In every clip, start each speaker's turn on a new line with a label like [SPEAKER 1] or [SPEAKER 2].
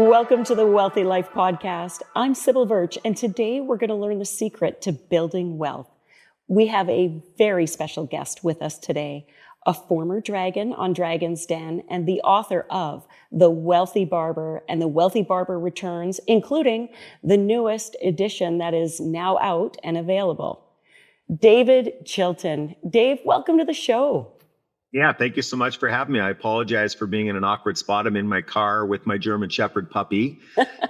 [SPEAKER 1] Welcome to the Wealthy Life Podcast. I'm Sybil Verch, and today we're going to learn the secret to building wealth. We have a very special guest with us today, a former dragon on Dragon's Den and the author of The Wealthy Barber and The Wealthy Barber Returns, including the newest edition that is now out and available. David Chilton. Dave, welcome to the show.
[SPEAKER 2] Yeah, thank you so much for having me. I apologize for being in an awkward spot. I'm in my car with my German Shepherd puppy.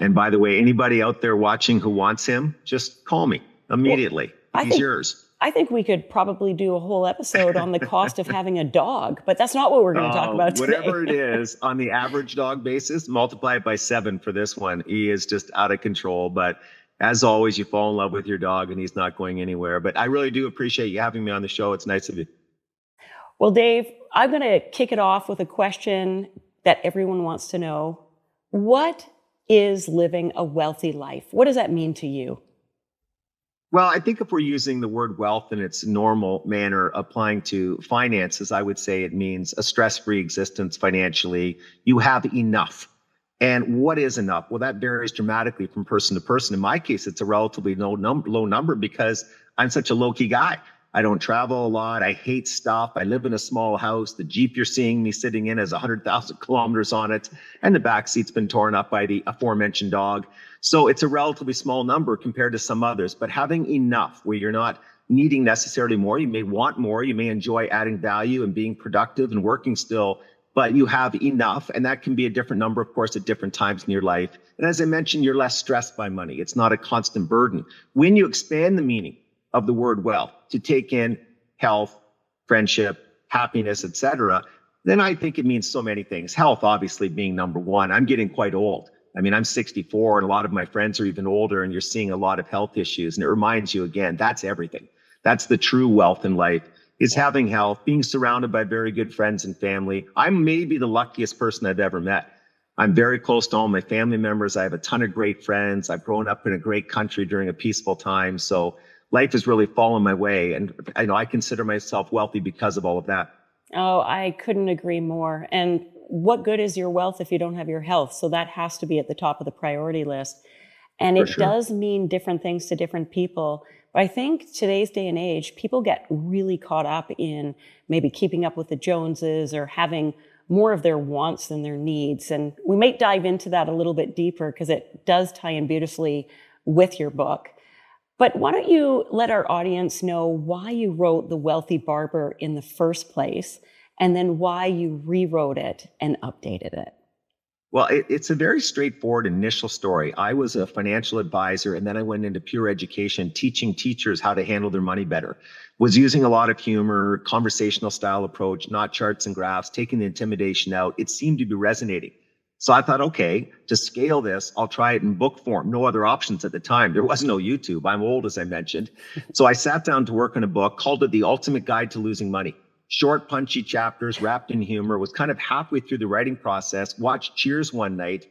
[SPEAKER 2] And by the way, anybody out there watching who wants him, just call me immediately. Well, He's yours.
[SPEAKER 1] I think we could probably do a whole episode on the cost of having a dog, but that's not what we're going to talk about today.
[SPEAKER 2] Whatever it is, on the average dog basis, multiply it by 7 for this one. He is just out of control. But as always, you fall in love with your dog and he's not going anywhere. But I really do appreciate you having me on the show. It's nice of you.
[SPEAKER 1] Well, Dave, I'm going to kick it off with a question that everyone wants to know. What is living a wealthy life? What does that mean to you?
[SPEAKER 2] Well, I think if we're using the word wealth in its normal manner, applying to finances, I would say it means a stress-free existence financially. You have enough. And what is enough? Well, that varies dramatically from person to person. In my case, it's a relatively low number because I'm such a low-key guy. I don't travel a lot. I hate stuff. I live in a small house. The Jeep you're seeing me sitting in has 100,000 kilometers on it. And the back seat's been torn up by the aforementioned dog. So it's a relatively small number compared to some others. But having enough where you're not needing necessarily more, you may want more. You may enjoy adding value and being productive and working still, but you have enough. And that can be a different number, of course, at different times in your life. And as I mentioned, you're less stressed by money. It's not a constant burden. When you expand the meaning of the word wealth to take in health, friendship, happiness, etc., then I think it means so many things. Health, obviously, being number one. I'm getting quite old. I mean, I'm 64 and a lot of my friends are even older and you're seeing a lot of health issues. And it reminds you again, that's everything. That's the true wealth in life, is having health, being surrounded by very good friends and family. I'm maybe the luckiest person I've ever met. I'm very close to all my family members. I have a ton of great friends. I've grown up in a great country during a peaceful time. So life has really fallen my way. And I know I consider myself wealthy because of all of that.
[SPEAKER 1] Oh, I couldn't agree more. And what good is your wealth if you don't have your health? So that has to be at the top of the priority list. And it does mean different things to different people. But I think today's day and age, people get really caught up in maybe keeping up with the Joneses or having more of their wants than their needs. And we may dive into that a little bit deeper because it does tie in beautifully with your book. But why don't you let our audience know why you wrote The Wealthy Barber in the first place, and then why you rewrote it and updated it?
[SPEAKER 2] Well, it's a very straightforward initial story. I was a financial advisor, and then I went into pure education, teaching teachers how to handle their money better. Was using a lot of humor, conversational style approach, not charts and graphs, taking the intimidation out. It seemed to be resonating. So I thought, okay, to scale this, I'll try it in book form. No other options at the time. There was no YouTube. I'm old, as I mentioned. So I sat down to work on a book, called it The Ultimate Guide to Losing Money. Short, punchy chapters wrapped in humor. Was kind of halfway through the writing process, watched Cheers one night,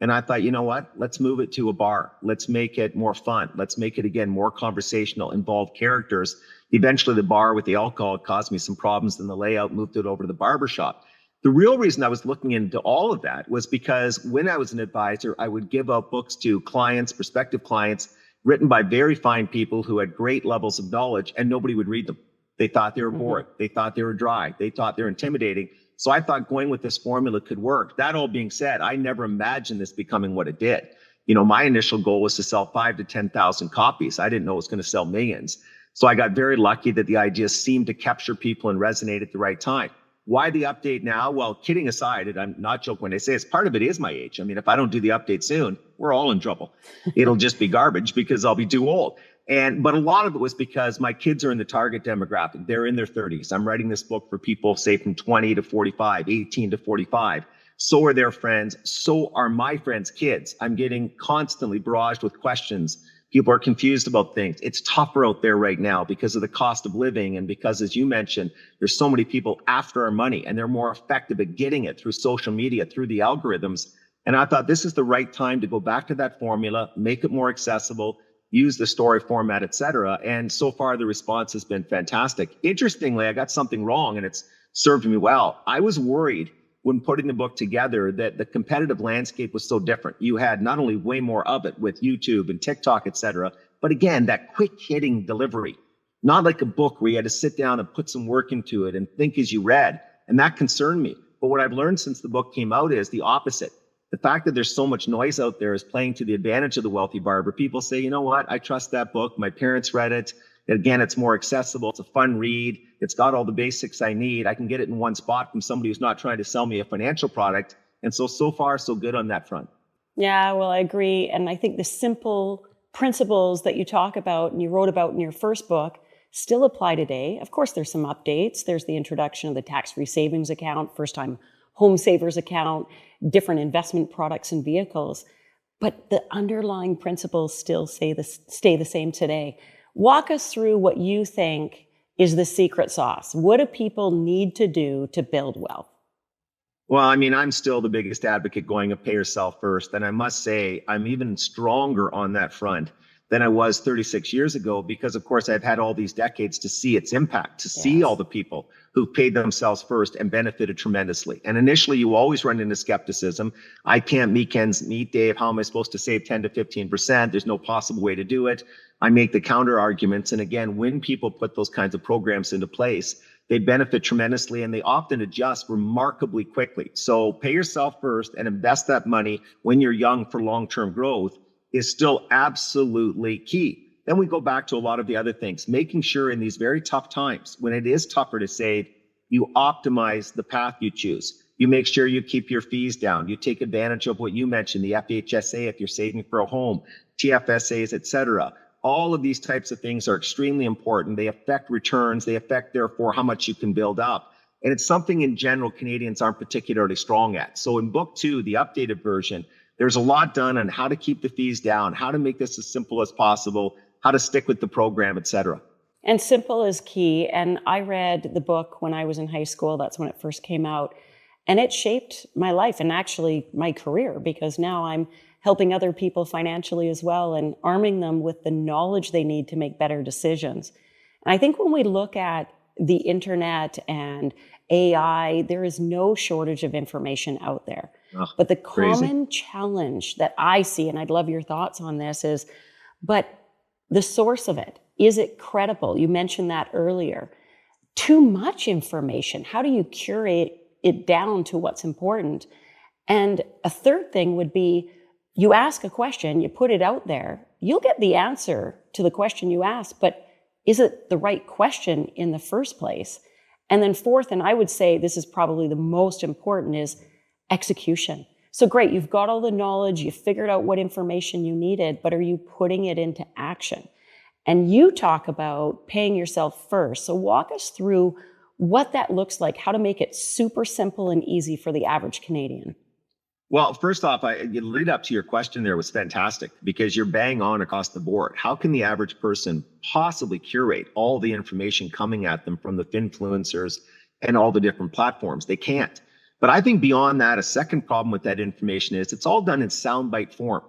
[SPEAKER 2] and I thought, you know what? Let's move it to a bar. Let's make it more fun. Let's make it, again, more conversational, involve characters. Eventually, the bar with the alcohol caused me some problems in the layout, moved it over to the barbershop. The real reason I was looking into all of that was because when I was an advisor, I would give out books to clients, prospective clients, written by very fine people who had great levels of knowledge, and nobody would read them. They thought they were boring. They thought they were dry. They thought they were intimidating. So I thought going with this formula could work. That all being said, I never imagined this becoming what it did. You know, my initial goal was to sell 5,000 to 10,000 copies. I didn't know it was going to sell millions. So I got very lucky that the idea seemed to capture people and resonate at the right time. Why the update now? Well, kidding aside, and I'm not joking when I say it's part of it is my age. I mean, if I don't do the update soon, we're all in trouble. It'll just be garbage because I'll be too old. But a lot of it was because my kids are in the target demographic. They're in their 30s. I'm writing this book for people, say, from 20 to 45, 18 to 45. So are their friends. So are my friends' kids. I'm getting constantly barraged with questions. People are confused about things. It's tougher out there right now because of the cost of living and because, as you mentioned, there's so many people after our money and they're more effective at getting it through social media, through the algorithms. And I thought this is the right time to go back to that formula, make it more accessible, use the story format, et cetera. And so far, the response has been fantastic. Interestingly, I got something wrong and it's served me well. I was worried when putting the book together that the competitive landscape was so different. You had not only way more of it with YouTube and TikTok, et cetera, but again, that quick hitting delivery, not like a book where you had to sit down and put some work into it and think as you read. And that concerned me. But what I've learned since the book came out is the opposite. The fact that there's so much noise out there is playing to the advantage of the wealthy barber. People say, you know what? I trust that book. My parents read it. Again, it's more accessible. It's a fun read. It's got all the basics I need. I can get it in one spot from somebody who's not trying to sell me a financial product. And so far, so good on that front.
[SPEAKER 1] Yeah, well, I agree. And I think the simple principles that you talk about and you wrote about in your first book still apply today. Of course, there's some updates. There's the introduction of the tax-free savings account, first-time home savers account, different investment products and vehicles. But the underlying principles still stay the same today. Walk us through what you think is the secret sauce. What do people need to do to build wealth?
[SPEAKER 2] Well, I mean, I'm still the biggest advocate going of pay yourself first. And I must say, I'm even stronger on that front than I was 36 years ago, because of course I've had all these decades to see its impact, to see all the people who've paid themselves first and benefited tremendously. And initially you always run into skepticism. I can't meet Ken's meet, Dave. How am I supposed to save 10 to 15%? There's no possible way to do it. I make the counter arguments. And again, when people put those kinds of programs into place, they benefit tremendously and they often adjust remarkably quickly. So pay yourself first and invest that money when you're young for long-term growth is still absolutely key. Then we go back to a lot of the other things, making sure in these very tough times, when it is tougher to save, you optimize the path you choose. You make sure you keep your fees down. You take advantage of what you mentioned, the FHSA if you're saving for a home, TFSAs, et cetera. All of these types of things are extremely important. They affect returns. They affect, therefore, how much you can build up. And it's something in general Canadians aren't particularly strong at. So in book 2, the updated version, there's a lot done on how to keep the fees down, how to make this as simple as possible, how to stick with the program, et cetera.
[SPEAKER 1] And simple is key. And I read the book when I was in high school. That's when it first came out. And it shaped my life and actually my career, because now I'm helping other people financially as well and arming them with the knowledge they need to make better decisions. And I think when we look at the internet and AI, there is no shortage of information out there. But the common challenge that I see, and I'd love your thoughts on this, is, but the source of it, is it credible? You mentioned that earlier. Too much information. How do you curate it down to what's important? And a third thing would be, you ask a question, you put it out there, you'll get the answer to the question you ask, but is it the right question in the first place? And then fourth, and I would say this is probably the most important, is execution. So great, you've got all the knowledge, you figured out what information you needed, but are you putting it into action? And you talk about paying yourself first. So walk us through what that looks like, how to make it super simple and easy for the average Canadian.
[SPEAKER 2] Well, first off, the lead up to your question there was fantastic, because you're bang on across the board. How can the average person possibly curate all the information coming at them from the finfluencers and all the different platforms? They can't. But I think beyond that, a second problem with that information is it's all done in soundbite form.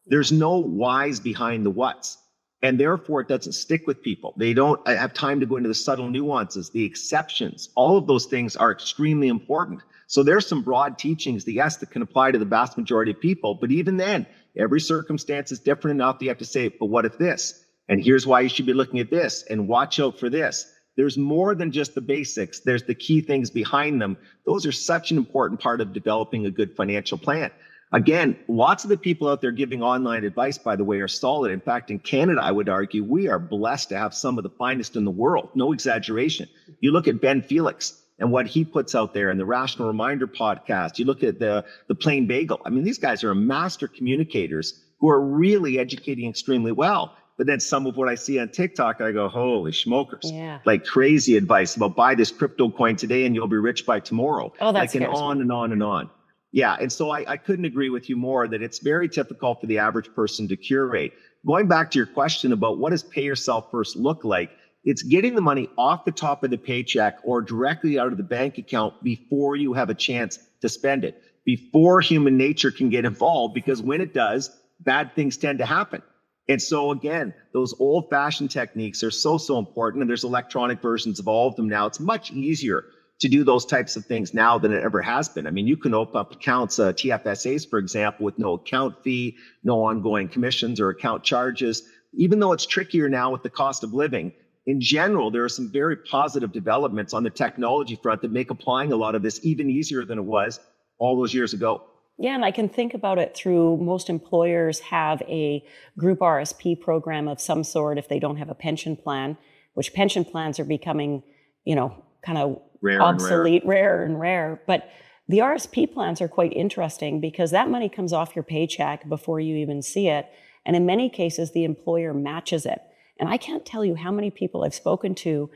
[SPEAKER 2] There's no whys behind the whats. And therefore, it doesn't stick with people. They don't have time to go into the subtle nuances, the exceptions. All of those things are extremely important. So there's some broad teachings that can apply to the vast majority of people. But even then, every circumstance is different enough that you have to say, but what if this? And here's why you should be looking at this, and watch out for this. There's more than just the basics. There's the key things behind them. Those are such an important part of developing a good financial plan. Again, lots of the people out there giving online advice, by the way, are solid. In fact, in Canada, I would argue we are blessed to have some of the finest in the world. No exaggeration. You look at Ben Felix and what he puts out there in the Rational Reminder podcast. You look at the Plain Bagel. I mean, these guys are master communicators who are really educating extremely well. But then some of what I see on TikTok, I go, holy smokers. Yeah. Like crazy advice about buy this crypto coin today and you'll be rich by tomorrow.
[SPEAKER 1] Oh, that's
[SPEAKER 2] like, and on and on and on. Yeah. And so I couldn't agree with you more that it's very difficult for the average person to curate. Going back to your question about what does pay yourself first look like, it's getting the money off the top of the paycheck or directly out of the bank account before you have a chance to spend it, before human nature can get involved, because when it does, bad things tend to happen. And so again, those old-fashioned techniques are so important, and there's electronic versions of all of them now. It's much easier to do those types of things now than it ever has been. I mean, you can open up accounts, TFSAs, for example, with no account fee, no ongoing commissions or account charges. Even though it's trickier now with the cost of living, in general, there are some very positive developments on the technology front that make applying a lot of this even easier than it was all those years ago.
[SPEAKER 1] Yeah, and I can think about it through most employers have a group RSP program of some sort if they don't have a pension plan, which pension plans are becoming, kind of obsolete, rare and rare. But the RSP plans are quite interesting because that money comes off your paycheck before you even see it. And in many cases, the employer matches it. And I can't tell you how many people I've spoken to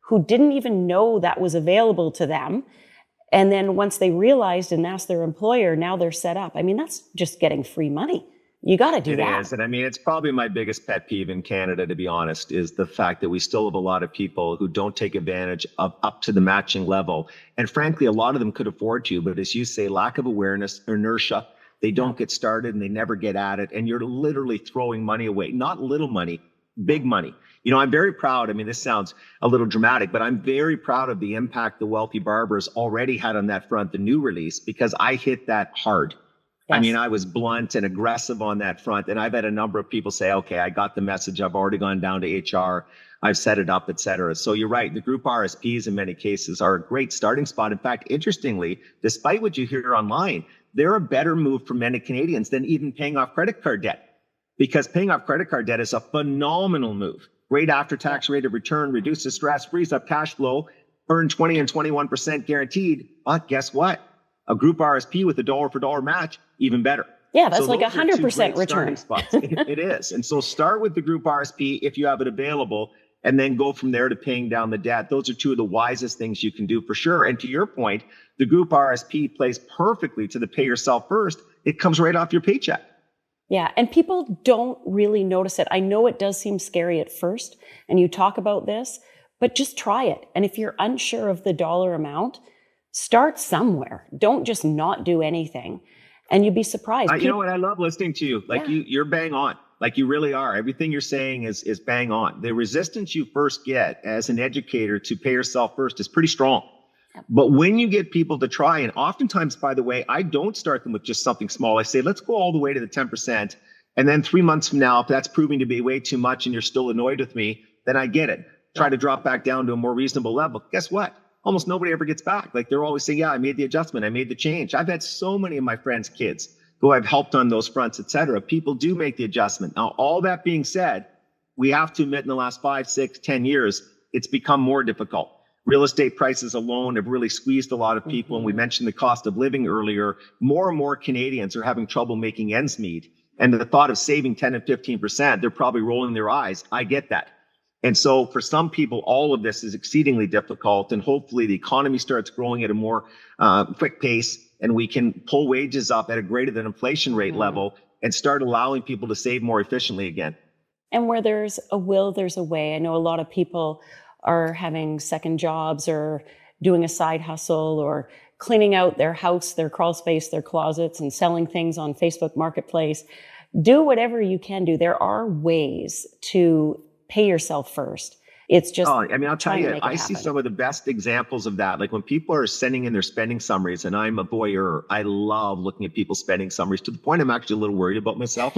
[SPEAKER 1] who didn't even know that was available to them. And then once they realized and asked their employer, now they're set up. I mean, that's just getting free money. You got to do that.
[SPEAKER 2] It is. And I mean, it's probably my biggest pet peeve in Canada, to be honest, is the fact that we still have a lot of people who don't take advantage of up to the matching level. And frankly, a lot of them could afford to, but as you say, lack of awareness, inertia, they don't get started and they never get at it. And you're literally throwing money away, not little money, big money. I'm very proud. I mean, this sounds a little dramatic, but I'm very proud of the impact the Wealthy Barbers already had on that front, the new release, because I hit that hard. Yes. I mean, I was blunt and aggressive on that front. And I've had a number of people say, okay, I got the message. I've already gone down to HR. I've set it up, et cetera. So you're right. The group RSPs in many cases are a great starting spot. In fact, interestingly, despite what you hear online, they're a better move for many Canadians than even paying off credit card debt, because paying off credit card debt is a phenomenal move. Great after-tax rate of return, reduces stress, frees up cash flow, earn 20 and 21% guaranteed. But guess what? A group RSP with a dollar for dollar match, even better.
[SPEAKER 1] Yeah, that's like 100% return.
[SPEAKER 2] It is. And so start with the group RSP if you have it available, and then go from there to paying down the debt. Those are two of the wisest things you can do for sure. And to your point, the group RSP plays perfectly to the pay yourself first. It comes right off your paycheck.
[SPEAKER 1] Yeah, and people don't really notice it. I know it does seem scary at first, and you talk about this, but just try it. And if you're unsure of the dollar amount, start somewhere. Don't just not do anything. And you'd be surprised.
[SPEAKER 2] You know what? I love listening to you. You're bang on. Like you really are. Everything you're saying is bang on. The resistance you first get as an educator to pay yourself first is pretty strong. But when you get people to try, and oftentimes, by the way, I don't start them with just something small. I say, let's go all the way to the 10%. And then 3 months from now, if that's proving to be way too much and you're still annoyed with me, then I get it. Try to drop back down to a more reasonable level. Guess what? Almost nobody ever gets back. Like they're always saying, yeah, I made the adjustment. I made the change. I've had so many of my friends' kids who I've helped on those fronts, et cetera. People do make the adjustment. Now, all that being said, we have to admit in the last 5, 6, 10 years, it's become more difficult. Real estate prices alone have really squeezed a lot of people. And we mentioned the cost of living earlier. More and more Canadians are having trouble making ends meet. And the thought of saving 10 and 15%, they're probably rolling their eyes. I get that. And so for some people, all of this is exceedingly difficult. And hopefully the economy starts growing at a more quick pace, and we can pull wages up at a greater than inflation rate level and start allowing people to save more efficiently again.
[SPEAKER 1] And where there's a will, there's a way. I know a lot of people are having second jobs or doing a side hustle or cleaning out their house, their crawl space, their closets, and selling things on Facebook Marketplace. Do whatever you can do. There are ways to pay yourself first. It's just,
[SPEAKER 2] I'll tell you, I see some of the best examples of that. Like when people are sending in their spending summaries, and I'm a voyeur, I love looking at people's spending summaries to the point I'm actually a little worried about myself.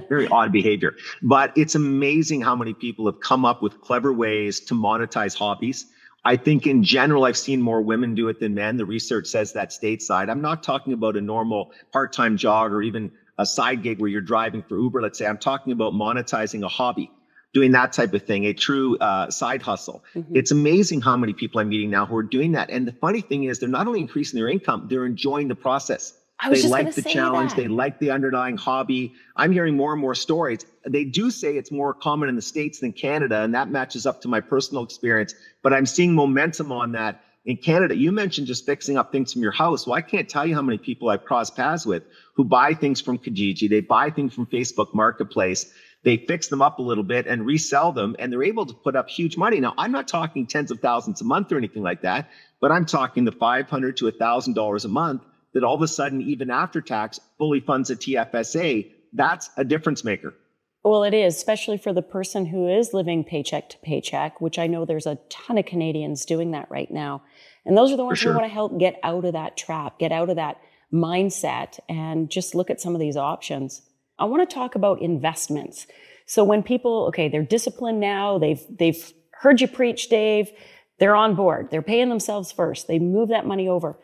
[SPEAKER 2] Very odd behavior. But it's amazing how many people have come up with clever ways to monetize hobbies. I think in general, I've seen more women do it than men. The research says that stateside. I'm not talking about a normal part-time job or even a side gig where you're driving for Uber, let's say. I'm talking about monetizing a hobby, doing that type of thing, a true side hustle. It's amazing how many people I'm meeting now who are doing that. And the funny thing is they're not only increasing their income, they're enjoying the process. They like the challenge. They like the underlying hobby. I'm hearing more and more stories. They do say it's more common in the States than Canada, and that matches up to my personal experience. But I'm seeing momentum on that in Canada. You mentioned just fixing up things from your house. Well, I can't tell you how many people I've crossed paths with who buy things from Kijiji. They buy things from Facebook Marketplace. They fix them up a little bit and resell them, and they're able to put up huge money. Now, I'm not talking tens of thousands a month or anything like that, but I'm talking the $500 to $1,000 a month that all of a sudden, even after tax, fully funds a TFSA. That's a difference maker.
[SPEAKER 1] Well, it is, especially for the person who is living paycheck to paycheck, which I know there's a ton of Canadians doing that right now. And those are the ones we want to help get out of that trap, get out of that mindset, and just look at some of these options. I want to talk about investments. So when people, okay, they're disciplined now, they've heard you preach, Dave, they're on board, they're paying themselves first, they move that money over.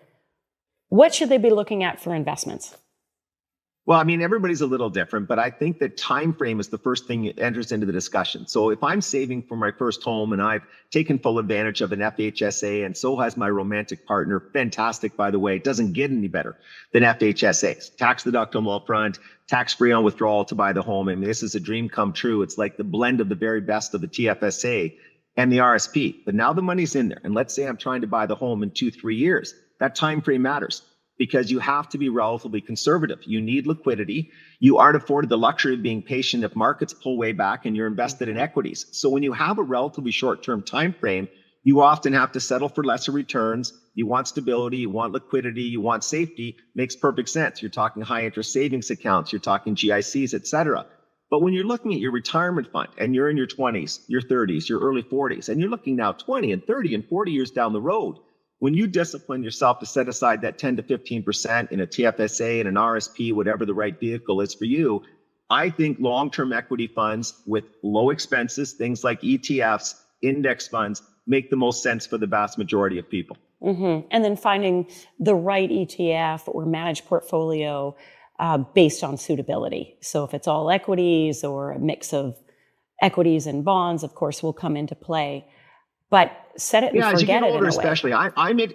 [SPEAKER 1] What should they be looking at for investments?
[SPEAKER 2] Well, I mean, everybody's a little different, but I think that time frame is the first thing that enters into the discussion. So if I'm saving for my first home and I've taken full advantage of an FHSA, and so has my romantic partner, fantastic, by the way, it doesn't get any better than FHSAs. Tax deductible up front, tax-free on withdrawal to buy the home. I mean, this is a dream come true. It's like the blend of the very best of the TFSA and the RSP. But now the money's in there. And let's say I'm trying to buy the home in 2-3 years. That time frame matters, because you have to be relatively conservative. You need liquidity. You aren't afforded the luxury of being patient if markets pull way back and you're invested in equities. So when you have a relatively short-term time frame, you often have to settle for lesser returns. You want stability, you want liquidity, you want safety. Makes perfect sense. You're talking high interest savings accounts, you're talking GICs, et cetera. But when you're looking at your retirement fund and you're in your 20s, your 30s, your early 40s, and you're looking now 20 and 30 and 40 years down the road, when you discipline yourself to set aside that 10 to 15% in a TFSA and an RSP, whatever the right vehicle is for you, I think long-term equity funds with low expenses, things like ETFs, index funds, make the most sense for the vast majority of people.
[SPEAKER 1] Mm-hmm. And then finding the right ETF or managed portfolio based on suitability. So if it's all equities or a mix of equities and bonds, of course, will come into play. But set it and forget it.
[SPEAKER 2] As you get older,
[SPEAKER 1] in a way.
[SPEAKER 2] especially,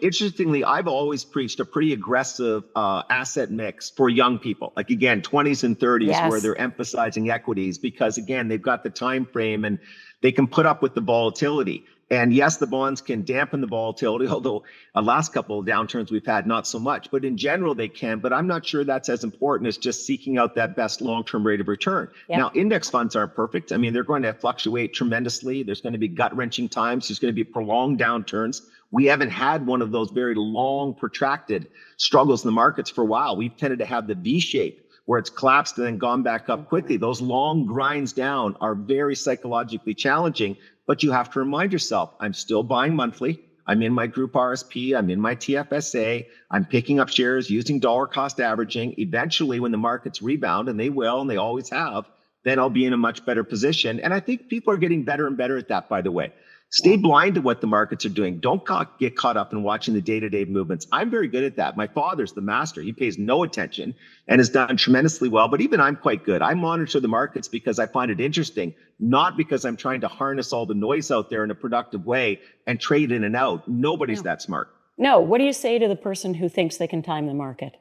[SPEAKER 2] interestingly, I've always preached a pretty aggressive asset mix for young people. Like again, 20s and 30s, where they're emphasizing equities because again, they've got the time frame and they can put up with the volatility. And yes, the bonds can dampen the volatility, although the last couple of downturns we've had, not so much. But in general, they can. But I'm not sure that's as important as just seeking out that best long-term rate of return. Yep. Now, index funds aren't perfect. I mean, they're going to fluctuate tremendously. There's going to be gut-wrenching times. There's going to be prolonged downturns. We haven't had one of those very long, protracted struggles in the markets for a while. We've tended to have the V shape, where it's collapsed and then gone back up quickly. Those long grinds down are very psychologically challenging. But you have to remind yourself, I'm still buying monthly. I'm in my group RSP. I'm in my TFSA. I'm picking up shares using dollar cost averaging. Eventually, when the markets rebound, and they will, and they always have, then I'll be in a much better position. And I think people are getting better and better at that, by the way. Stay blind to what the markets are doing. Don't get caught up in watching the day-to-day movements. I'm very good at that. My father's the master. He pays no attention and has done tremendously well. But even I'm quite good. I monitor the markets because I find it interesting, not because I'm trying to harness all the noise out there in a productive way and trade in and out. Nobody's that smart.
[SPEAKER 1] No. What do you say to the person who thinks they can time the market?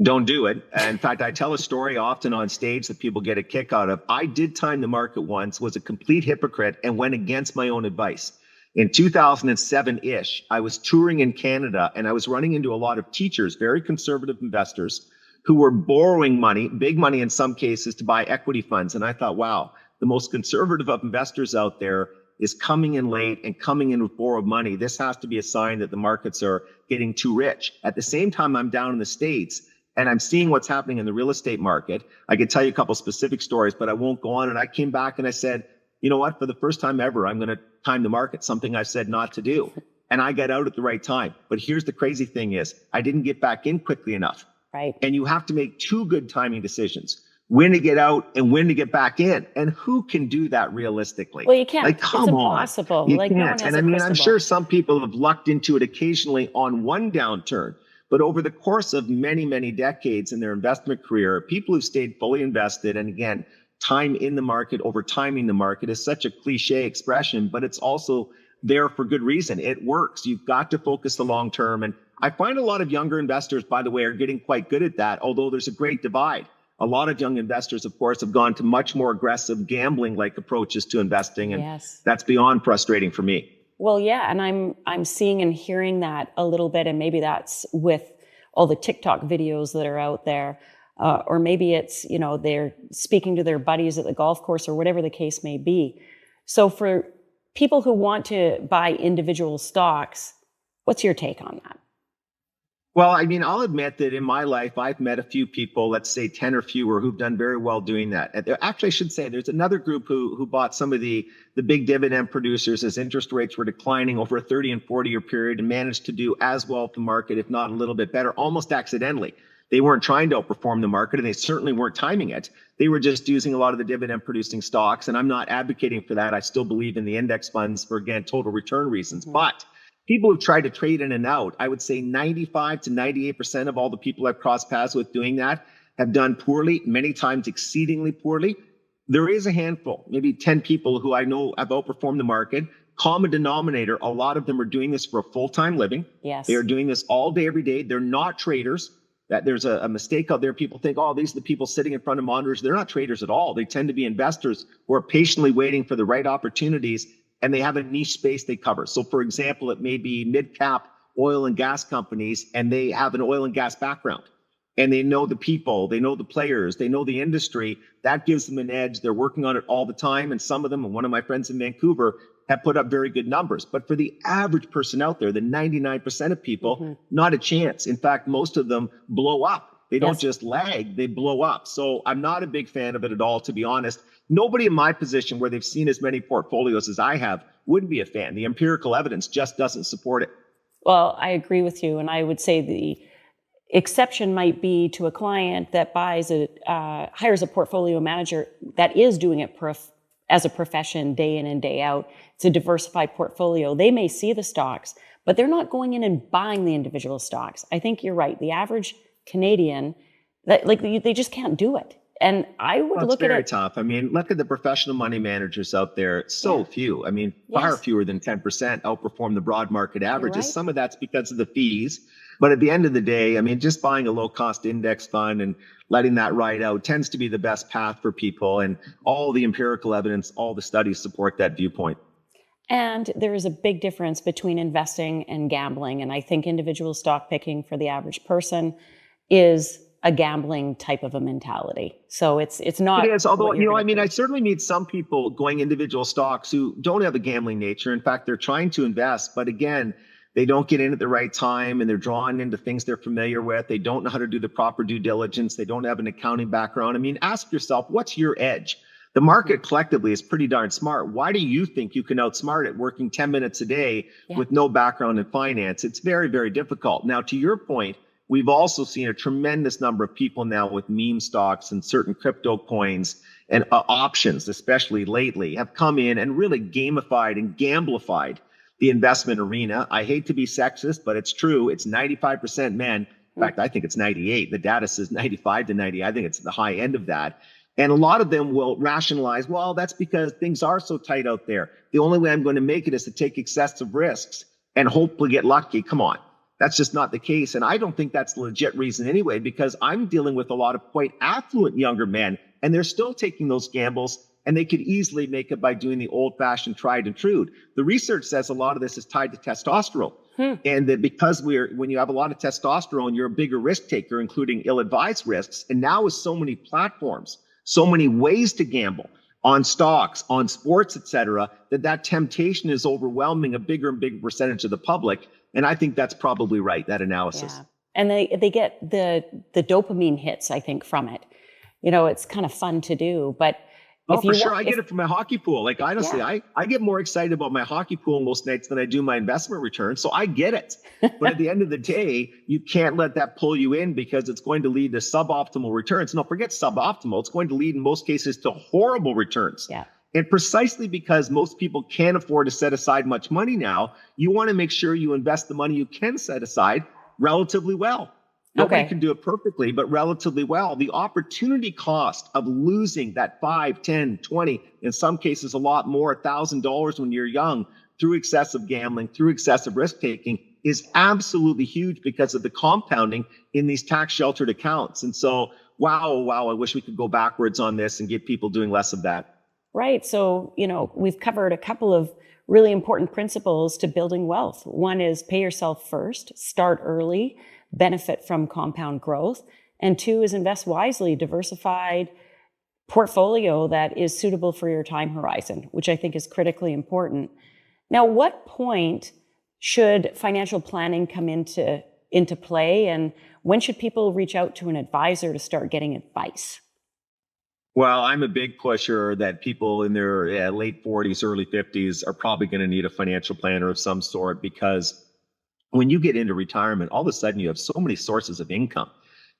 [SPEAKER 2] Don't do it. In fact, I tell a story often on stage that people get a kick out of. I did time the market once, was a complete hypocrite, and went against my own advice. In 2007-ish, I was touring in Canada, and I was running into a lot of teachers, very conservative investors, who were borrowing money, big money in some cases, to buy equity funds. And I thought, wow, the most conservative of investors out there is coming in late and coming in with borrowed money. This has to be a sign that the markets are getting too rich. At the same time, I'm down in the States, and I'm seeing what's happening in the real estate market. I could tell you a couple specific stories, but I won't go on. And I came back and I said, you know what? For the first time ever, I'm going to time the market, something I've said not to do. And I got out at the right time. But here's the crazy thing is I didn't get back in quickly enough.
[SPEAKER 1] Right.
[SPEAKER 2] And you have to make two good timing decisions: when to get out and when to get back in. And who can do that realistically?
[SPEAKER 1] Well, you can't.
[SPEAKER 2] Like, come
[SPEAKER 1] it's impossible.
[SPEAKER 2] on. You
[SPEAKER 1] like,
[SPEAKER 2] can't.
[SPEAKER 1] No one has
[SPEAKER 2] and I mean, I'm
[SPEAKER 1] ball.
[SPEAKER 2] sure some people have lucked into it occasionally on one downturn. But over the course of many, many decades in their investment career, people who've stayed fully invested, and again, time in the market over timing the market is such a cliche expression, but it's also there for good reason. It works. You've got to focus the long term. And I find a lot of younger investors, by the way, are getting quite good at that, although there's a great divide. A lot of young investors, of course, have gone to much more aggressive gambling-like approaches to investing, and that's beyond frustrating for me.
[SPEAKER 1] Well, yeah, and I'm seeing and hearing that a little bit, and maybe that's with all the TikTok videos that are out there, or maybe it's, they're speaking to their buddies at the golf course or whatever the case may be. So for people who want to buy individual stocks, what's your take on that?
[SPEAKER 2] Well, I mean, I'll admit that in my life, I've met a few people, let's say 10 or fewer, who've done very well doing that. Actually, I should say there's another group who bought some of the big dividend producers as interest rates were declining over a 30 and 40-year period and managed to do as well with the market, if not a little bit better, almost accidentally. They weren't trying to outperform the market, and they certainly weren't timing it. They were just using a lot of the dividend producing stocks. And I'm not advocating for that. I still believe in the index funds for, again, total return reasons. But people who've tried to trade in and out, I would say 95 to 98% of all the people I've crossed paths with doing that have done poorly, many times exceedingly poorly. There is a handful, maybe 10 people who I know have outperformed the market. Common denominator, a lot of them are doing this for a full-time living.
[SPEAKER 1] Yes.
[SPEAKER 2] They are doing this all day, every day. They're not traders. That there's a mistake out there. People think, oh, these are the people sitting in front of monitors. They're not traders at all. They tend to be investors who are patiently waiting for the right opportunities, and they have a niche space they cover. So, for example, it may be mid-cap oil and gas companies, and they have an oil and gas background. And they know the people, they know the players, they know the industry. That gives them an edge. They're working on it all the time. And some of them, and one of my friends in Vancouver, have put up very good numbers. But for the average person out there, the 99% of people, not a chance. In fact, most of them blow up. They don't just lag, they blow up. So I'm not a big fan of it at all, to be honest. Nobody in my position where they've seen as many portfolios as I have wouldn't be a fan. The empirical evidence just doesn't support it.
[SPEAKER 1] Well, I agree with you. And I would say the exception might be to a client that hires a portfolio manager that is doing it as a profession day in and day out. It's a diversified portfolio. They may see the stocks, but they're not going in and buying the individual stocks. I think you're right. The average Canadian, they just can't do it. And I would look at it.
[SPEAKER 2] It's very tough. I mean, look at the professional money managers out there. So few. I mean, far fewer than 10% outperform the broad market averages. Right. Some of that's because of the fees. But at the end of the day, I mean, just buying a low-cost index fund and letting that ride out tends to be the best path for people. And all the empirical evidence, all the studies support that viewpoint.
[SPEAKER 1] And there is a big difference between investing and gambling. And I think individual stock picking for the average person is a gambling type of a mentality. So it's not.
[SPEAKER 2] It is, although, I mean, I certainly meet some people going individual stocks who don't have a gambling nature. In fact, they're trying to invest, but again, they don't get in at the right time and they're drawn into things they're familiar with. They don't know how to do the proper due diligence. They don't have an accounting background. I mean, ask yourself, what's your edge? The market collectively is pretty darn smart. Why do you think you can outsmart it working 10 minutes a day with no background in finance? It's very, very difficult. Now, to your point, we've also seen a tremendous number of people now with meme stocks and certain crypto coins and options, especially lately, have come in and really gamified and gamblified the investment arena. I hate to be sexist, but it's true. It's 95% men. In fact, I think it's 98. The data says 95 to 90. I think it's the high end of that. And a lot of them will rationalize, well, that's because things are so tight out there. The only way I'm going to make it is to take excessive risks and hopefully get lucky. Come on. That's just not the case. And I don't think that's the legit reason anyway, because I'm dealing with a lot of quite affluent younger men, and they're still taking those gambles, and they could easily make it by doing the old-fashioned tried and true. The research says a lot of this is tied to testosterone. And that because when you have a lot of testosterone, you're a bigger risk taker, including ill-advised risks. And now with so many platforms, so many ways to gamble on stocks, on sports, et cetera, that temptation is overwhelming a bigger and bigger percentage of the public. And I think that's probably right, that analysis.
[SPEAKER 1] Yeah. And they get the dopamine hits, I think, from it. It's kind of fun to do, but
[SPEAKER 2] for sure. I get it from my hockey pool. Like, honestly, I get more excited about my hockey pool most nights than I do my investment return. So I get it. But at the end of the day, you can't let that pull you in because it's going to lead to suboptimal returns. No, forget suboptimal. It's going to lead in most cases to horrible returns. Yeah. And precisely because most people can't afford to set aside much money now, you want to make sure you invest the money you can set aside relatively well. Nobody can do it perfectly, but relatively well. The opportunity cost of losing that 5, 10, 20, in some cases a lot more, $1,000 when you're young through excessive gambling, through excessive risk taking is absolutely huge because of the compounding in these tax sheltered accounts. And so, wow, I wish we could go backwards on this and get people doing less of that.
[SPEAKER 1] Right. So, we've covered a couple of really important principles to building wealth. One is pay yourself first, start early, benefit from compound growth. And 2 is invest wisely, diversified portfolio that is suitable for your time horizon, which I think is critically important. Now, what point should financial planning come into into play? And when should people reach out to an advisor to start getting advice?
[SPEAKER 2] Well, I'm a big pusher that people in their late 40s, early 50s are probably going to need a financial planner of some sort, because when you get into retirement, all of a sudden you have so many sources of income.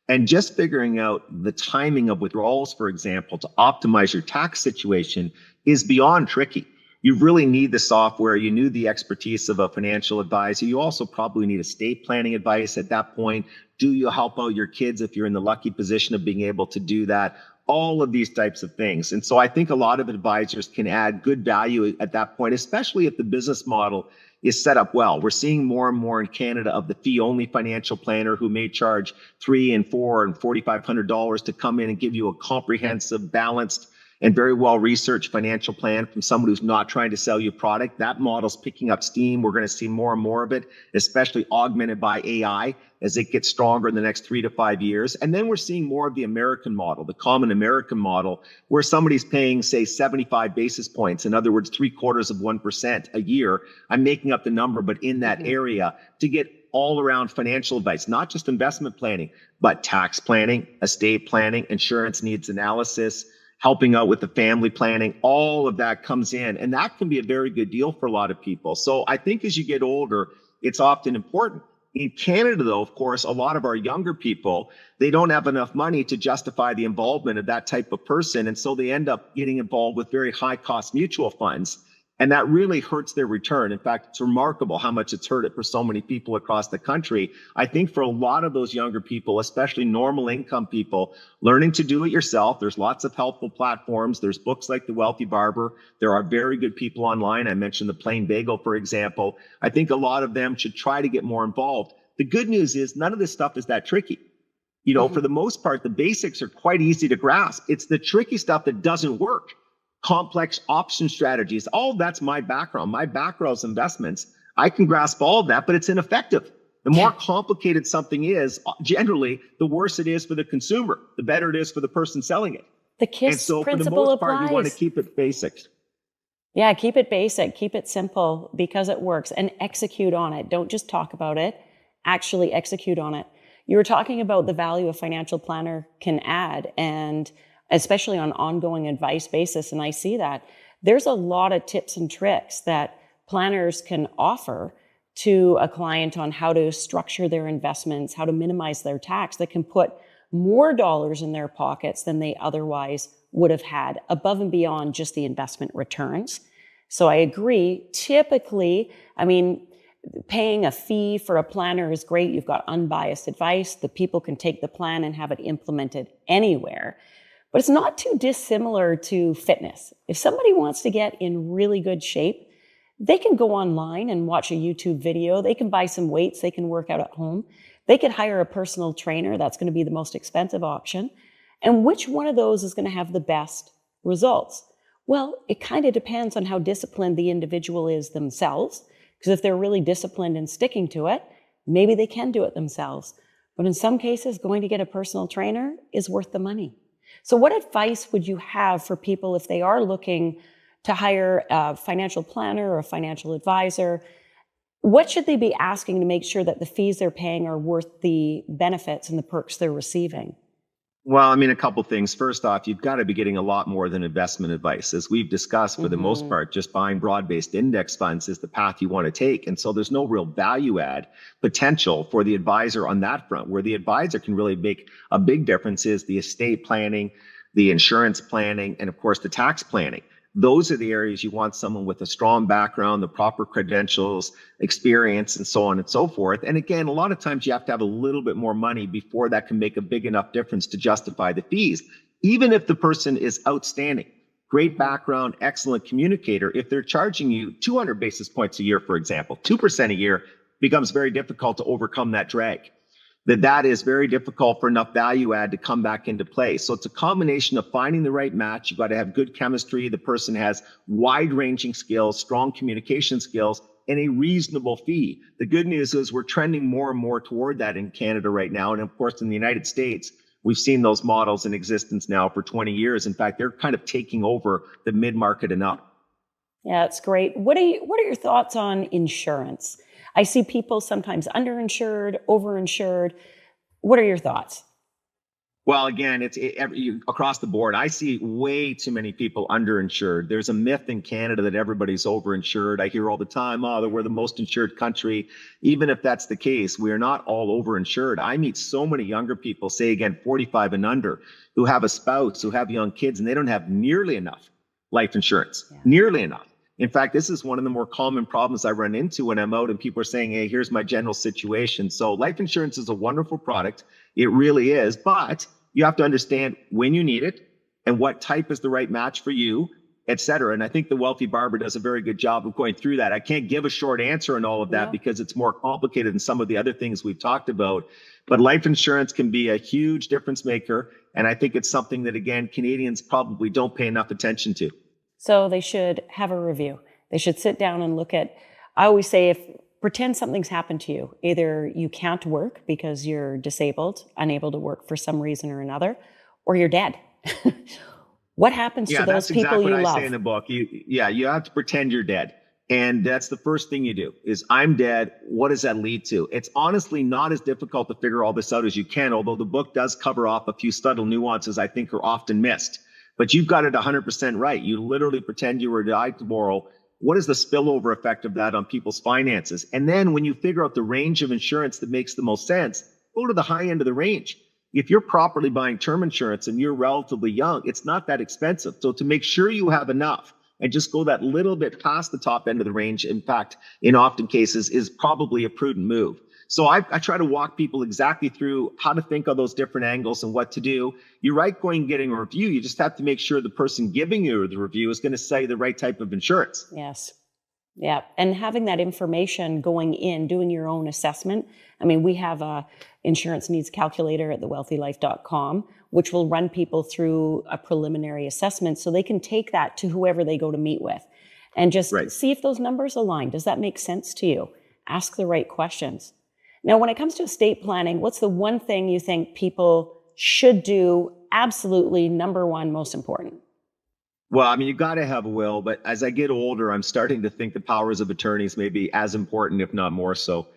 [SPEAKER 2] And just figuring out the timing of withdrawals, for example, to optimize your tax situation is beyond tricky. You really need the software. You need the expertise of a financial advisor. You also probably need estate planning advice at that point. Do you help out your kids if you're in the lucky position of being able to do that? All of these types of things. And so I think a lot of advisors can add good value at that point, especially if the business model is set up well. We're seeing more and more in Canada of the fee-only financial planner who may charge $300 and $400 and $4,500 to come in and give you a comprehensive, balanced, and very well-researched financial plan from someone who's not trying to sell you a product. That model's picking up steam. We're going to see more and more of it, especially augmented by AI as it gets stronger in the next 3 to 5 years. And then we're seeing more of the American model, the common American model, where somebody's paying, say, 75 basis points, in other words, 0.75% a year. I'm making up the number, but in that area, to get all around financial advice, not just investment planning, but tax planning, estate planning, insurance needs analysis, helping out with the family planning. All of that comes in, and that can be a very good deal for a lot of people. So I think as you get older, it's often important. In Canada, though, of course, a lot of our younger people, they don't have enough money to justify the involvement of that type of person. And so they end up getting involved with very high cost mutual funds. And that really hurts their return. In fact, it's remarkable how much it's hurt it for so many people across the country. I think for a lot of those younger people, especially normal income people, learning to do it yourself, there's lots of helpful platforms. There's books like The Wealthy Barber. There are very good people online. I mentioned The Plain Bagel, for example. I think a lot of them should try to get more involved. The good news is none of this stuff is that tricky. You know, for the most part, the basics are quite easy to grasp. It's the tricky stuff that doesn't work. Complex option strategies. All of that's my background. My background is investments. I can grasp all of that, but it's ineffective. The more complicated something is, generally, the worse it is for the consumer, the better it is for the person selling it.
[SPEAKER 1] The KISS principle applies. And so for the most part,
[SPEAKER 2] you want to keep it basic.
[SPEAKER 1] Yeah, keep it basic, keep it simple because it works, and execute on it. Don't just talk about it, actually execute on it. You were talking about the value a financial planner can add, and especially on ongoing advice basis. And I see that there's a lot of tips and tricks that planners can offer to a client on how to structure their investments, how to minimize their tax, that can put more dollars in their pockets than they otherwise would have had above and beyond just the investment returns. So I agree. Typically, I mean, paying a fee for a planner is great. You've got unbiased advice. The people can take the plan and have it implemented anywhere. But it's not too dissimilar to fitness. If somebody wants to get in really good shape, they can go online and watch a YouTube video. They can buy some weights. They can work out at home. They could hire a personal trainer. That's going to be the most expensive option. And which one of those is going to have the best results? Well, it kind of depends on how disciplined the individual is themselves. Because if they're really disciplined and sticking to it, maybe they can do it themselves. But in some cases, going to get a personal trainer is worth the money. So what advice would you have for people if they are looking to hire a financial planner or a financial advisor? What should they be asking to make sure that the fees they're paying are worth the benefits and the perks they're receiving?
[SPEAKER 2] Well, I mean, a couple things. First off, you've got to be getting a lot more than investment advice. As we've discussed, for the most part, just buying broad-based index funds is the path you want to take. And so there's no real value add potential for the advisor on that front. Where the advisor can really make a big difference is the estate planning, the insurance planning, and of course, the tax planning. Those are the areas you want someone with a strong background, the proper credentials, experience, and so on and so forth. And again, a lot of times you have to have a little bit more money before that can make a big enough difference to justify the fees. Even if the person is outstanding, great background, excellent communicator, if they're charging you 200 basis points a year, for example, 2% a year, becomes very difficult to overcome that drag. That is very difficult for enough value add to come back into play. So it's a combination of finding the right match. You've got to have good chemistry. The person has wide-ranging skills, strong communication skills, and a reasonable fee. The good news is we're trending more and more toward that in Canada right now. And of course, in the United States, we've seen those models in existence now for 20 years. In fact, they're kind of taking over the mid-market and up.
[SPEAKER 1] Yeah, it's great. What are your thoughts on insurance? I see people sometimes underinsured, overinsured. What are your thoughts?
[SPEAKER 2] Well, again, across the board. I see way too many people underinsured. There's a myth in Canada that everybody's overinsured. I hear all the time, oh, that we're the most insured country. Even if that's the case, we are not all overinsured. I meet so many younger people, say again, 45 and under, who have a spouse, who have young kids, and they don't have nearly enough life insurance, nearly enough. In fact, this is one of the more common problems I run into when I'm out and people are saying, hey, here's my general situation. So life insurance is a wonderful product. It really is. But you have to understand when you need it and what type is the right match for you, et cetera. And I think the Wealthy Barber does a very good job of going through that. I can't give a short answer on all of that because it's more complicated than some of the other things we've talked about. But life insurance can be a huge difference maker. And I think it's something that, again, Canadians probably don't pay enough attention to.
[SPEAKER 1] So they should have a review. They should sit down and look at, I always say, pretend something's happened to you. Either you can't work because you're disabled, unable to work for some reason or another, or you're dead. What happens to those people you love? Yeah, that's exactly what I say
[SPEAKER 2] in the book. You have to pretend you're dead. And that's the first thing you do is I'm dead. What does that lead to? It's honestly not as difficult to figure all this out as you can, although the book does cover off a few subtle nuances I think are often missed. But you've got it 100% right. You literally pretend you were to die tomorrow. What is the spillover effect of that on people's finances? And then when you figure out the range of insurance that makes the most sense, go to the high end of the range. If you're properly buying term insurance and you're relatively young, it's not that expensive. So to make sure you have enough and just go that little bit past the top end of the range, in fact, in often cases, is probably a prudent move. So I try to walk people exactly through how to think of those different angles and what to do. You're right, going and getting a review. You just have to make sure the person giving you the review is going to say the right type of insurance.
[SPEAKER 1] Yes. Yeah. And having that information going in, doing your own assessment. I mean, we have a insurance needs calculator at thewealthylife.com, which will run people through a preliminary assessment so they can take that to whoever they go to meet with and just see if those numbers align. Does that make sense to you? Ask the right questions. Now, when it comes to estate planning, what's the one thing you think people should do? Absolutely, number one, most important.
[SPEAKER 2] Well, I mean, you got to have a will, but as I get older, I'm starting to think the powers of attorneys may be as important, if not more so.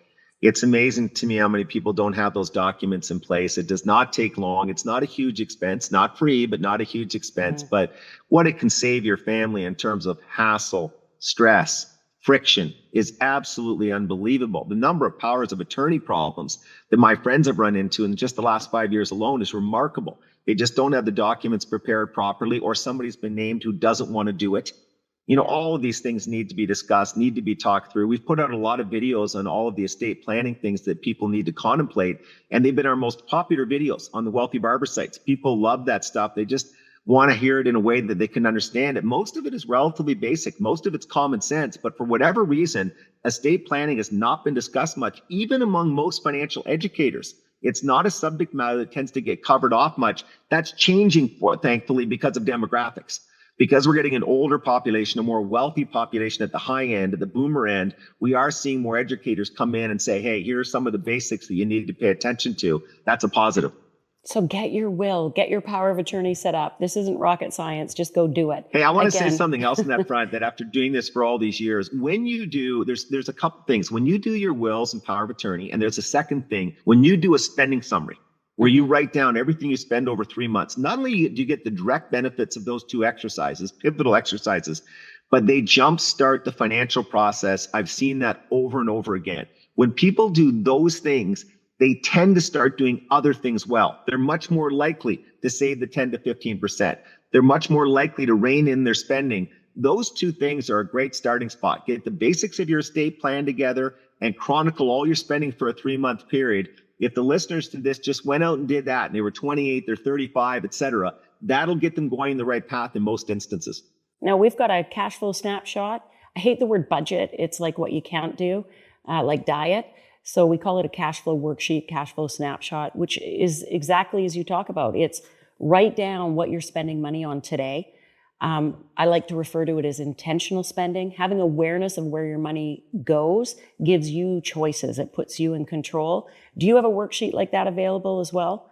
[SPEAKER 2] It's amazing to me how many people don't have those documents in place. It does not take long. It's not a huge expense, not free, but not a huge expense. But what it can save your family in terms of hassle, stress, friction is absolutely unbelievable. The number of powers of attorney problems that my friends have run into in just the last 5 years alone is remarkable. They just don't have the documents prepared properly, or somebody's been named who doesn't want to do it. You know, all of these things need to be discussed, need to be talked through. We've put out a lot of videos on all of the estate planning things that people need to contemplate, and they've been our most popular videos on the Wealthy Barber sites. People love that stuff. They just want to hear it in a way that they can understand it. Most of it is relatively basic. Most of it's common sense. But for whatever reason, estate planning has not been discussed much, even among most financial educators. It's not a subject matter that tends to get covered off much. That's changing, thankfully, because of demographics. Because we're getting an older population, a more wealthy population at the high end, at the boomer end, we are seeing more educators come in and say, hey, here are some of the basics that you need to pay attention to. That's a positive.
[SPEAKER 1] So get your will, get your power of attorney set up. This isn't rocket science. Just go do it.
[SPEAKER 2] Hey, I want to say something else on that front, that after doing this for all these years, when you do, there's a couple things. When you do your wills and power of attorney, and there's a second thing, when you do a spending summary, where you write down everything you spend over 3 months, not only do you get the direct benefits of those two exercises, pivotal exercises, but they jumpstart the financial process. I've seen that over and over again. When people do those things, they tend to start doing other things well. They're much more likely to save the 10 to 15%. They're much more likely to rein in their spending. Those two things are a great starting spot. Get the basics of your estate plan together and chronicle all your spending for a 3-month period. If the listeners to this just went out and did that, and they were 28, they're 35, et cetera, that'll get them going the right path in most instances.
[SPEAKER 1] Now, we've got a cash flow snapshot. I hate the word budget. It's like what you can't do, like diet. So we call it a cash flow worksheet, cash flow snapshot, which is exactly as you talk about. It's write down what you're spending money on today. I like to refer to it as intentional spending. Having awareness of where your money goes gives you choices. It puts you in control. Do you have a worksheet like that available as well?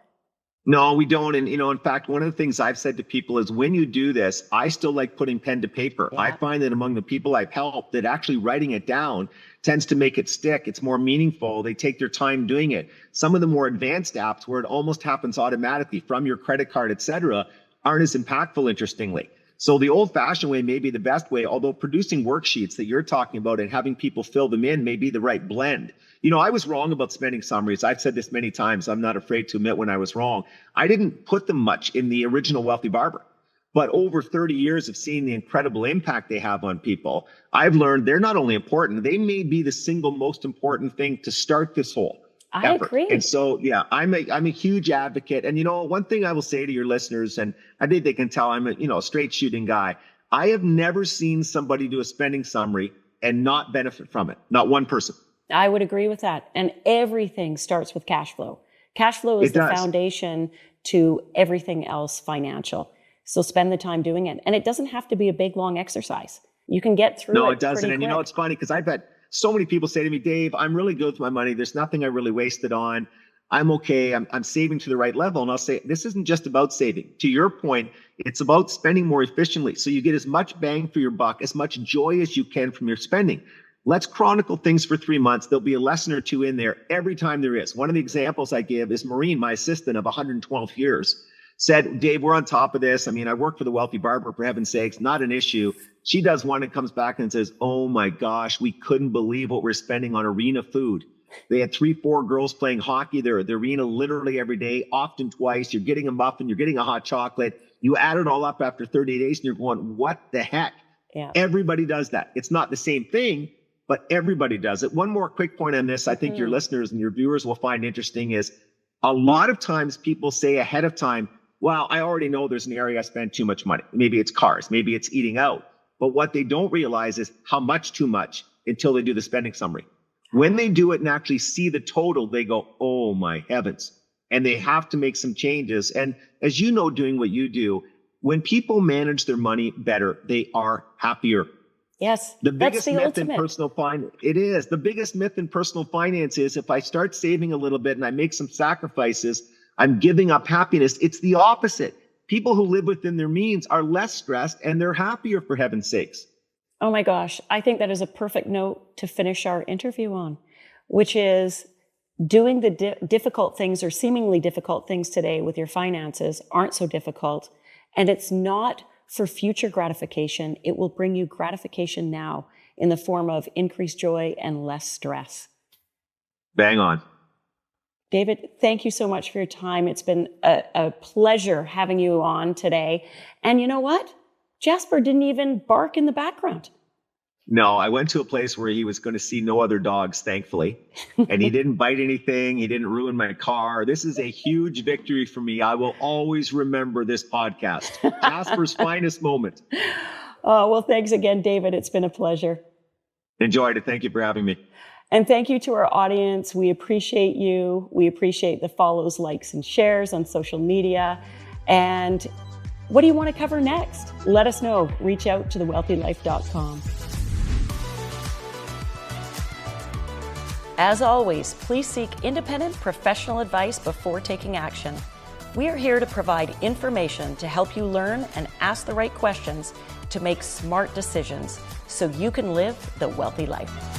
[SPEAKER 2] No, we don't. And, in fact, one of the things I've said to people is when you do this, I still like putting pen to paper. Yeah. I find that among the people I've helped, that actually writing it down tends to make it stick. It's more meaningful. They take their time doing it. Some of the more advanced apps where it almost happens automatically from your credit card, et cetera, aren't as impactful, interestingly. So the old fashioned way may be the best way, although producing worksheets that you're talking about and having people fill them in may be the right blend. I was wrong about spending summaries. I've said this many times. I'm not afraid to admit when I was wrong. I didn't put them much in the original Wealthy Barber. But over 30 years of seeing the incredible impact they have on people, I've learned they're not only important, they may be the single most important thing to start this whole effort.
[SPEAKER 1] Agree.
[SPEAKER 2] And so, yeah, I'm a huge advocate. And, one thing I will say to your listeners, and I think they can tell I'm a straight shooting guy. I have never seen somebody do a spending summary and not benefit from it. Not one person.
[SPEAKER 1] I would agree with that. And everything starts with cash flow. Cash flow is the foundation to everything else financial. So spend the time doing it. And it doesn't have to be a big, long exercise. You can get through it.
[SPEAKER 2] No, it doesn't. And it's funny because I've had so many people say to me, Dave, I'm really good with my money. There's nothing I really wasted on. I'm okay. I'm saving to the right level. And I'll say, this isn't just about saving. To your point, it's about spending more efficiently. So you get as much bang for your buck, as much joy as you can from your spending. Let's chronicle things for 3 months. There'll be a lesson or two in there every time there is. One of the examples I give is Maureen, my assistant of 112 years, said, Dave, we're on top of this. I work for the Wealthy Barber, for heaven's sakes, not an issue. She does one and comes back and says, oh my gosh, we couldn't believe what we're spending on arena food. They had 3-4 girls playing hockey there at the arena literally every day, often twice. You're getting a muffin, you're getting a hot chocolate. You add it all up after 30 days and you're going, what the heck?
[SPEAKER 1] Yeah.
[SPEAKER 2] Everybody does that. It's not the same thing, but everybody does it. One more quick point on this, I think your listeners and your viewers will find interesting is a lot of times people say ahead of time, well, I already know there's an area I spend too much money. Maybe it's cars, maybe it's eating out. But what they don't realize is how much too much until they do the spending summary. When they do it and actually see the total, they go, oh my heavens. And they have to make some changes. And as you know, doing what you do, when people manage their money better, they are happier.
[SPEAKER 1] Yes,
[SPEAKER 2] the biggest myth in personal finance. It is. The biggest myth in personal finance is if I start saving a little bit and I make some sacrifices, I'm giving up happiness. It's the opposite. People who live within their means are less stressed and they're happier, for heaven's sakes.
[SPEAKER 1] Oh my gosh. I think that is a perfect note to finish our interview on, which is doing the difficult things or seemingly difficult things today with your finances aren't so difficult. And it's not for future gratification. It will bring you gratification now in the form of increased joy and less stress.
[SPEAKER 2] Bang on.
[SPEAKER 1] David, thank you so much for your time. It's been a pleasure having you on today. And you know what? Jasper didn't even bark in the background.
[SPEAKER 2] No, I went to a place where he was going to see no other dogs, thankfully. And he didn't bite anything. He didn't ruin my car. This is a huge victory for me. I will always remember this podcast. Jasper's finest moment.
[SPEAKER 1] Oh, well, thanks again, David. It's been a pleasure.
[SPEAKER 2] Enjoyed it. Thank you for having me.
[SPEAKER 1] And thank you to our audience. We appreciate you. We appreciate the follows, likes, and shares on social media. And what do you want to cover next? Let us know. Reach out to thewealthylife.com. As always, please seek independent professional advice before taking action. We are here to provide information to help you learn and ask the right questions to make smart decisions so you can live the wealthy life.